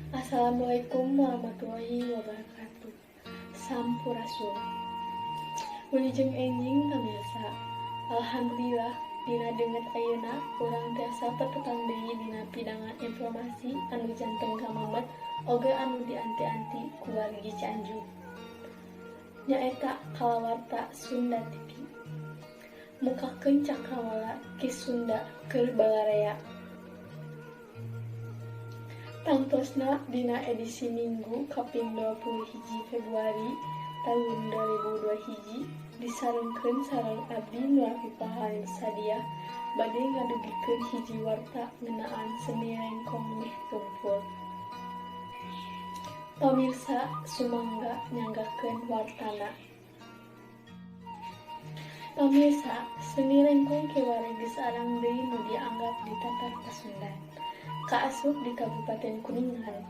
Assalamualaikum warahmatullahi wabarakatuh. Sampurasun. Wilujeng enjing pamirsa. Alhamdulillah dina deungeut ayeuna urang tiasa petetang deui dina pidangan informasi anu janten kamamet oge anu dianti-anti ku wargi Cianjur. Nyaeta kalawarta Sunda TV. Mukakeun cakrawala ki Sunda keur balarea. Tangtosna dina edisi Minggu kaping 21 Februari tahun 2021 disarengkeun sareng abdi Nurafifah Halim Sadiah bade ngadugikeun hiji warta ngeunaan seni rengkong meh tumpul. Pamirsa sumangga nyanggakeun wartana. Pamirsa, seni rengkong kiwari geus arang deui nu dianggap ditatar Pasundan. Kaasup di Kabupaten Kuningan.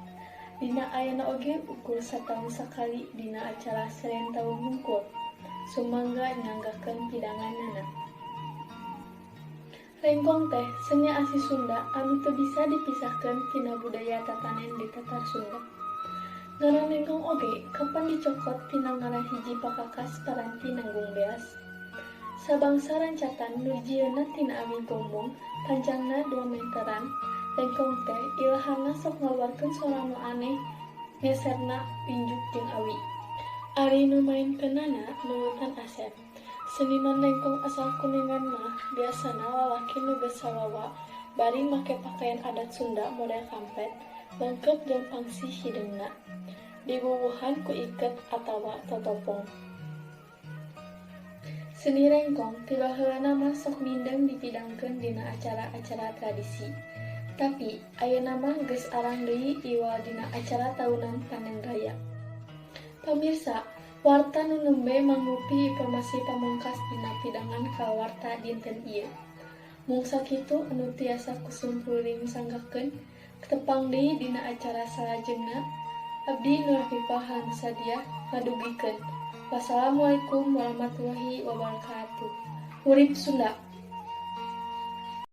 Dina ayeuna oge ukur sataun sakali dina acara Seren Tahun Hungkul. Sumangga nyanggakeun pidanganana. Rengkong teh seni asli Sunda anu teu bisa dipisahkeun tina budaya tatanen di tatar Sunda. Ngaran rengkong oge kapan dicokot tina ngaran hiji pakakas paranti nanggung beas. Sabangsa rancatan nu jieunna tina ami gombong, panjangna 2 meteran. Rengkong teh ilahana sok ngaluarkeun sora nu aneh, ngeserna pinjuk jeung awi. Ari nu maenkeunana nurutan Asep. Seniman rengkong asal Kuningan mah biasana lalaki nu geus sawawa bari make pakaian adat Sunda model kampret, lengkep jeung pangsi hideungna. Dibubuhan ku iket atawa totopong. Seni rengkong tiba heulana mah sok mindeng dipidangkeun dina acara-acara tradisi. Tapi ayeuna mah geus arang deui iwal dina acara tahunan panen raya. Pamirsa, warta nu nembe mangrupi informasi pamungkas dina pidangan kalawarta dinten ieu. Mung sakitu anu tiasa kusumpuling sanggakeun ketepang deui dina acara salajengna. Abdi Nurafifah Halim Sadiah ngadugikeun. Wassalamualaikum warahmatullahi wabarakatuh. Urip Sunda.